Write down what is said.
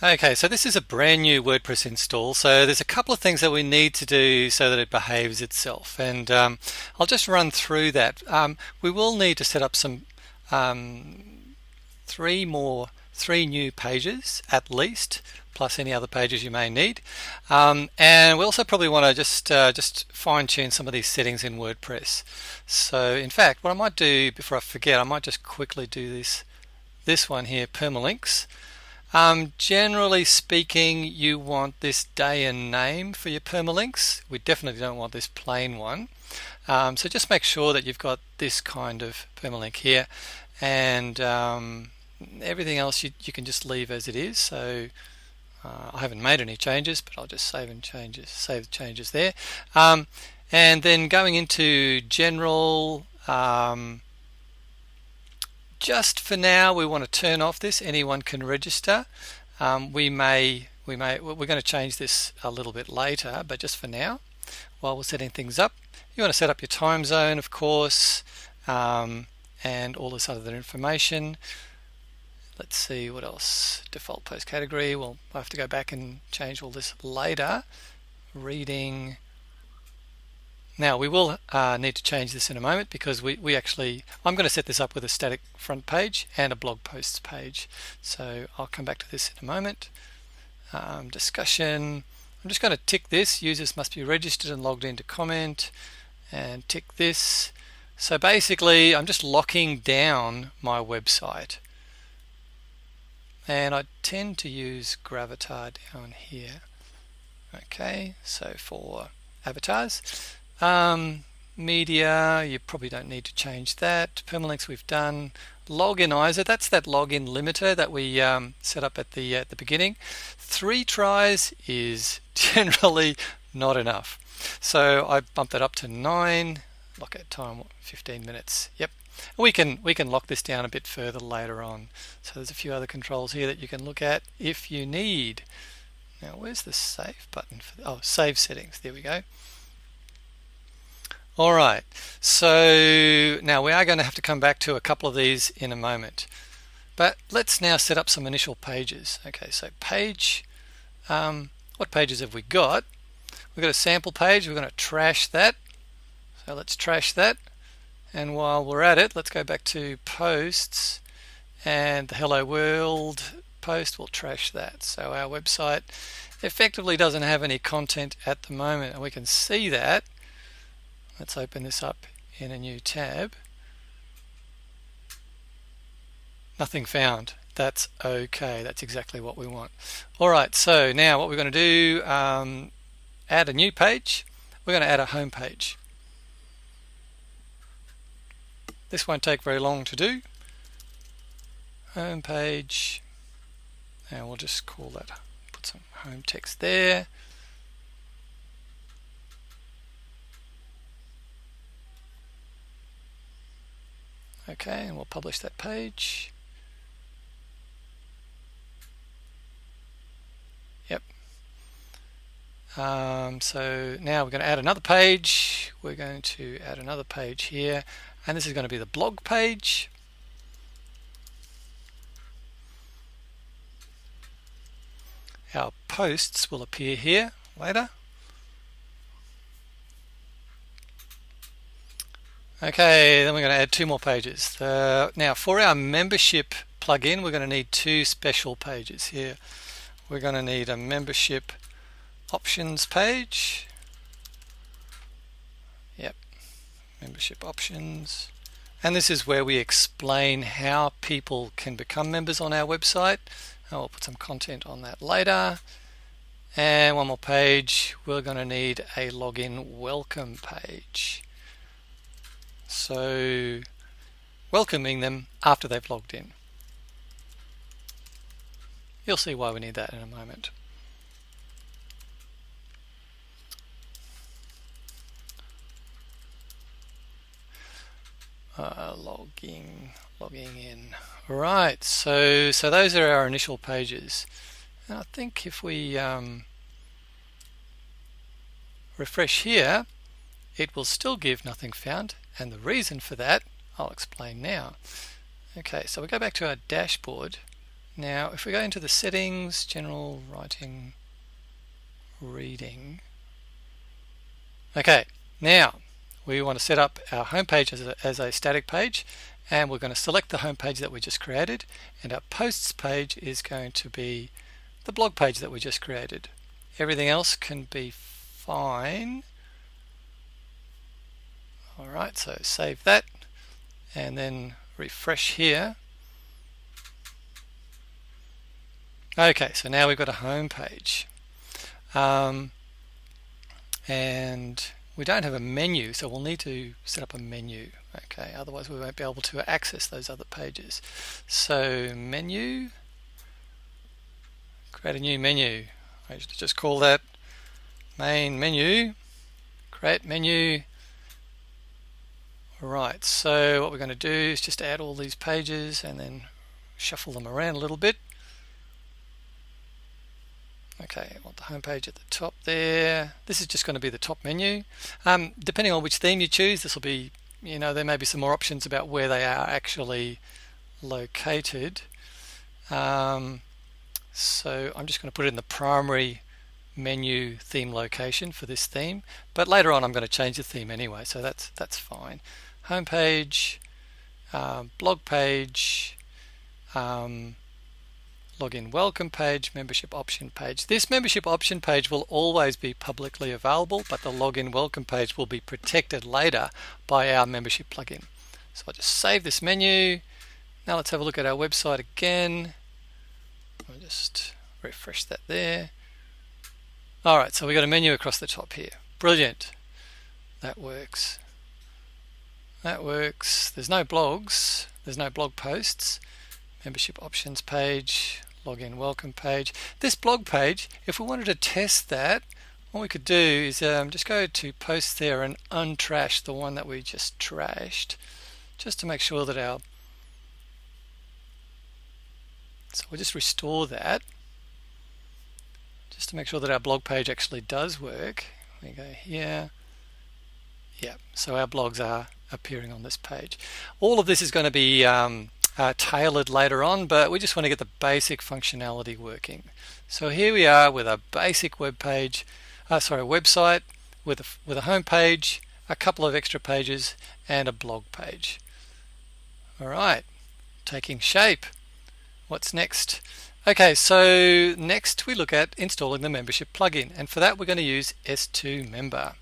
Okay, so this is a brand new WordPress install, so there's a couple of things that we need to do so that it behaves itself, and I'll just run through that. We will need to set up some three new pages at least, plus any other pages you may need, and we also probably want to just fine-tune some of these settings in WordPress. So in fact, what I might do before I forget, I might just quickly do this one here, permalinks. Generally speaking, you want this day and name for your permalinks. We definitely don't want this plain one. So just make sure that you've got this kind of permalink here, and everything else you can just leave as it is. So I haven't made any changes, but I'll just save the changes there. And then going into general, just for now, we want to turn off this. Anyone can register. We're going to change this a little bit later, but just for now, while we're setting things up, you want to set up your time zone, of course, and all this other information. Let's see what else. Default post category. We'll have to go back and change all this later. Reading. Now we will need to change this in a moment because I'm going to set this up with a static front page and a blog posts page. So I'll come back to this in a moment. Discussion. I'm just going to tick this. Users must be registered and logged in to comment, and tick this. So basically I'm just locking down my website. And I tend to use Gravatar down here. Okay, so for avatars. Media, you probably don't need to change that. Permalinks we've done. Loginizer, that's that login limiter that we set up at the beginning. 3 tries is generally not enough. So I bumped that up to 9. Lock at time 15 minutes. Yep. We can lock this down a bit further later on. So there's a few other controls here that you can look at if you need. Now where's the save button for save settings? There we go. Alright, so now we are going to have to come back to a couple of these in a moment. But let's now set up some initial pages. Okay, so page, what pages have we got? We've got a sample page, we're going to trash that. So let's trash that. And while we're at it, let's go back to posts, and the Hello World post, we'll trash that. So our website effectively doesn't have any content at the moment, and we can see that. Let's open this up in a new tab. Nothing found. That's okay. That's exactly what we want. Alright, so now what we're going to do, add a new page. We're going to add a home page. This won't take very long to do. Home page, and we'll just call that, put some home text there. Okay, and we'll publish that page. Yep. So now we're going to add another page. We're going to add another page here, and this is going to be the blog page. Our posts will appear here later. Okay, then we're going to add 2 more pages. Now for our membership plugin, we're going to need 2 special pages here. We're going to need a membership options page. Yep, membership options. And this is where we explain how people can become members on our website. I'll put some content on that later. And 1 more page, we're going to need a login welcome page. So welcoming them after they've logged in. You'll see why we need that in a moment. Logging in. Right, so those are our initial pages. And I think if we refresh here, it will still give nothing found, and the reason for that I'll explain now. Okay, so we go back to our dashboard, Now if we go into the settings, general writing, reading. Okay, now we want to set up our home page as a static page, and we're going to select the home page that we just created, and our posts page is going to be the blog page that we just created. Everything else can be fine. Alright, so save that and then refresh here. Okay, so now we've got a home page. And we don't have a menu, so we'll need to set up a menu. Okay, otherwise we won't be able to access those other pages. So menu, create a new menu. I should just call that main menu, create menu. Alright, so what we're going to do is just add all these pages and then shuffle them around a little bit. Okay, I want the home page at the top there. This is just going to be the top menu. Depending on which theme you choose, this will be, there may be some more options about where they are actually located. So I'm just going to put it in the primary menu theme location for this theme, but later on I'm going to change the theme anyway, so that's fine. Home page, blog page, login welcome page, membership option page. This membership option page will always be publicly available, but the login welcome page will be protected later by our membership plugin. So I'll just save this menu. Now let's have a look at our website again. I'll just refresh that there. Alright, so we've got a menu across the top here. Brilliant. That works. That works. There's no blogs. There's no blog posts. Membership options page, login welcome page. This blog page, if we wanted to test that, what we could do is just go to post there and untrash the one that we just trashed, just to make sure that so we'll just restore that, just to make sure that our blog page actually does work. We go here. Yeah, so our blogs are appearing on this page. All of this is going to be tailored later on, but we just want to get the basic functionality working. So here we are with a basic website with a home page, a couple of extra pages, and a blog page. All right, taking shape. What's next? Okay, so next we look at installing the membership plugin, and for that we're going to use S2 Member.